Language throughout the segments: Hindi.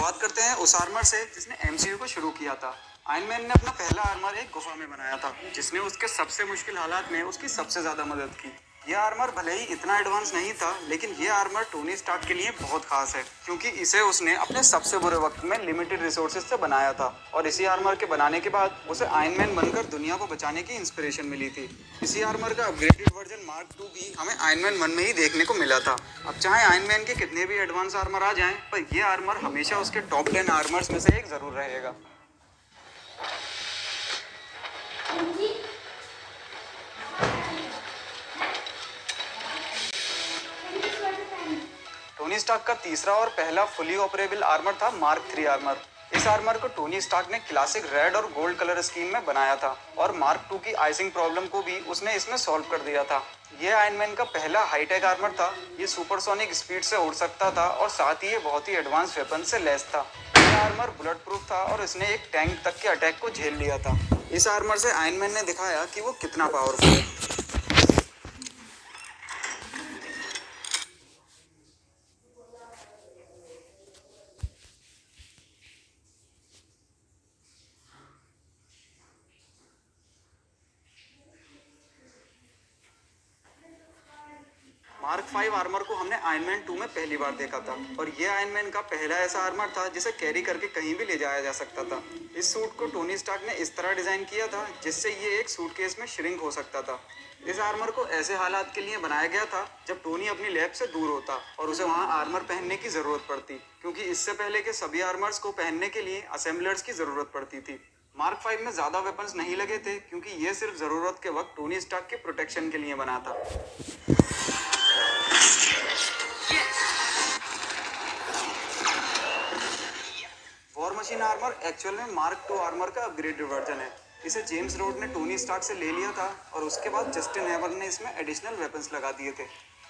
शुरुआत करते हैं उस आर्मर से जिसने एमसीयू को शुरू किया था। आयरन मैन ने अपना पहला आर्मर एक गुफा में बनाया था, जिसने उसके सबसे मुश्किल हालात में उसकी सबसे ज्यादा मदद की। यह आर्मर भले ही इतना एडवांस नहीं था, लेकिन यह आर्मर टोनी स्टार्क के लिए बहुत खास है, क्योंकि इसे उसने अपने सबसे बुरे वक्त में लिमिटेड रिसोर्सेज से बनाया था। और इसी आर्मर के बनाने के बाद उसे आयरन मैन बनकर दुनिया को बचाने की इंस्पिरेशन मिली थी। इसी आर्मर का अपग्रेडेड वर्जन मार्क 2 भी हमें आयरन मैन 1 में ही देखने को मिला था। अब चाहे आयरन मैन के कितने भी एडवांस आर्मर आ जाएं, पर यह आर्मर हमेशा उसके टॉप 10 आर्मर्स में से एक जरूर रहेगा। टोनी स्टार्क का तीसरा और पहला फुली ऑपरेबल आर्मर था मार्क 3 आर्मर। इस आर्मर को टोनी स्टार्क ने क्लासिक रेड और गोल्ड कलर स्कीम में बनाया था, और मार्क 2 की आइसिंग प्रॉब्लम को भी उसने इसमें सॉल्व कर दिया था। यह आयरन मैन का पहला हाईटेक आर्मर था। ये सुपरसोनिक स्पीड से उड़ सकता था, और साथ ही ये बहुत ही एडवांस वेपन से लैस था। यह आर्मर बुलेट प्रूफ था, और इसने एक टैंक तक के अटैक को झेल लिया था। इस आर्मर से आयरन मैन ने दिखाया कि वो कितना पावरफुल है। मार्क 5 आर्मर को हमने आयरन मैन 2 में पहली बार देखा था, और ये आयरन मैन का पहला ऐसा आर्मर था जिसे कैरी करके कहीं भी ले जाया जा सकता था। इस सूट को टोनी स्टार्क ने इस तरह डिजाइन किया था जिससे ये एक सूटकेस में श्रिंक हो सकता था। इस आर्मर को ऐसे हालात के लिए बनाया गया था जब टोनी अपनी लैब से दूर होता और उसे वहां आर्मर पहनने की जरूरत पड़ती, क्योंकि इससे पहले के सभी आर्मर्स को पहनने के लिए असेंबलर्स की जरूरत पड़ती थी। मार्क 5 में ज्यादा वेपन्स नहीं लगे थे, क्योंकि ये सिर्फ जरूरत के वक्त टोनी स्टार्क के प्रोटेक्शन के लिए बना था। वॉर मशीन आर्मर एक्चुअल में मार्क 2 आर्मर का अपग्रेडेड वर्जन है। इसे जेम्स रोड ने टोनी स्टार्क से ले लिया था, और उसके बाद जस्टिन हेवर ने इसमें एडिशनल वेपन्स लगा दिए थे।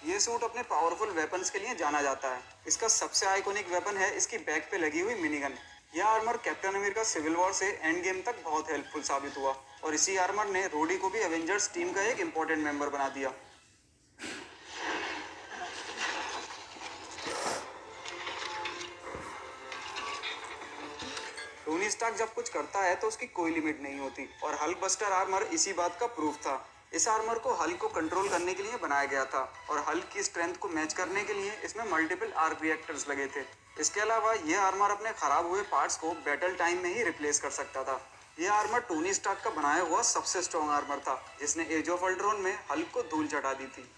ये सूट अपने पावरफुल वेपन्स के लिए जाना जाता है। इसका सबसे आइकॉनिक वेपन है इसकी बैक पे लगी हुई मिनीगन। यह armour Captain America Civil War से एंड गेम तक बहुत हेल्पफुल साबित हुआ, और इसी आर्मर ने रोडी को भी एवेंजर्स टीम का एक इंपॉर्टेंट मेंबर बना दिया। टोनी स्टार्क जब कुछ करता है तो उसकी कोई लिमिट नहीं होती, और हल्क बस्टर आर्मर इसी बात का प्रूफ था। इस आर्मर को हल्क को कंट्रोल करने के लिए बनाया गया था, और हल्क की स्ट्रेंथ को मैच करने के लिए इसमें मल्टीपल आर्क रिएक्टर्स लगे थे। इसके अलावा यह आर्मर अपने खराब हुए पार्ट्स को बैटल टाइम में ही रिप्लेस कर सकता था। यह आर्मर टोनी स्टार्क का बनाया हुआ सबसे स्ट्रॉन्ग आर्मर था, जिसने एज ऑफ अल्ट्रॉन में हल्क को धूल चटा दी थी।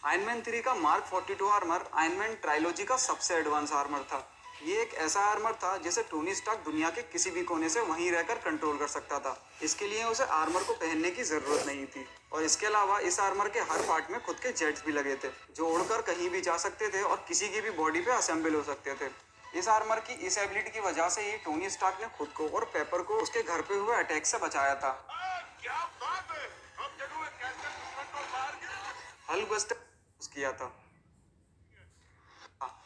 आयरन मैन 3 का mark 42 armour iron man trilogy का सबसे एडवांस आर्मर था। ये एक ऐसा आर्मर था जिसे टोनी स्टार्क दुनिया के किसी भी कोने से वहीं रहकर कंट्रोल कर सकता था। इसके लिए उसे आर्मर को पहनने की जरूरत नहीं थी, और इसके अलावा इस आर्मर के हर पार्ट में खुद के जेट्स भी लगे थे, जो उड़कर कहीं भी जा सकते थे और किसी की भी बॉडी पे असेंबल हो सकते थे। इस आर्मर की इस एबिलिटी की वजह से ही टोनी स्टार्क ने खुद को और पेपर को उसके घर पे हुए अटैक से बचाया था। क्या बात है! हम जगह में कैसे दुश्मन को मार के हल्क बस्टर किया था।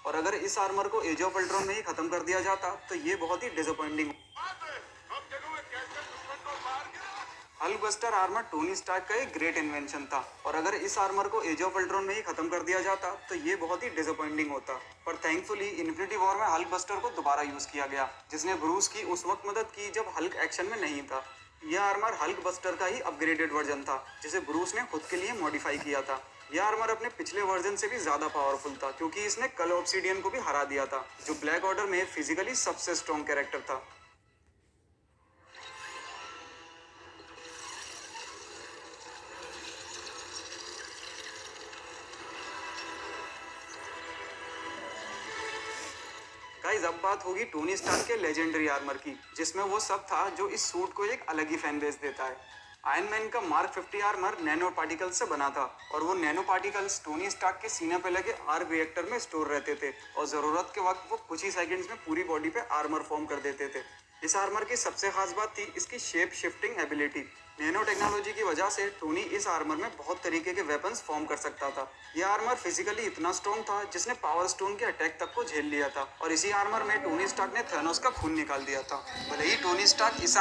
और अगर इस आर्मर को एज ऑफ अल्ट्रॉन में ही खत्म कर दिया जाता तो ये बहुत ही disappointing. Hulk buster armour Tony Stark का एक ग्रेट इन्वेंशन था, और अगर इस आर्मर को एज ऑफ अल्ट्रॉन में ही खत्म कर दिया जाता तो ये बहुत ही डिसअपॉइंटिंग होता। पर थैंकफुली इन्फिनिटी वॉर में हल्क बस्टर को दोबारा यूज किया गया, जिसने ब्रूस की उस वक्त मदद की जब हल्क एक्शन में नहीं था। यह आर्मर हल्क बस्टर का ही अपग्रेडेड वर्जन था, जिसे ब्रूस ने खुद के लिए मॉडिफाई किया था। यह आर्मर अपने पिछले वर्जन से भी ज्यादा पावरफुल था, क्योंकि इसने कल ऑब्सिडियन को भी हरा दिया था, जो ब्लैक ऑर्डर में फिजिकली सबसे स्ट्रॉन्ग कैरेक्टर था। गाइस, अब बात होगी टोनी स्टार्क के लेजेंडरी आर्मर की, जिसमें वो सब था जो इस सूट को एक अलग ही फैन बेस देता है। आयरन मैन का मार्क 50 आर्मर नैनो पार्टिकल्स से बना था, और वो नैनो पार्टिकल्स टोनी स्टार्क के सीने पे लगे आर्क रिएक्टर में स्टोर रहते थे, और जरूरत के वक्त वो कुछ ही सेकंड्स में पूरी बॉडी पे आर्मर फॉर्म कर देते थे। इस आर्मर की सबसे खास बात थी इसकी shape shifting ability. Nano technology की वजह से टोनी इस आर्मर में बहुत तरीके के वेपन्स फॉर्म कर सकता था। यह आर्मर फिजिकली इतना स्ट्रॉन्ग था जिसने पावर स्टोन के अटैक तक को झेल लिया था, और इसी आर्मर में टोनी स्टार्क ने थैनोस का खून निकाल दिया था। भले ही टोनी स्टार्क इस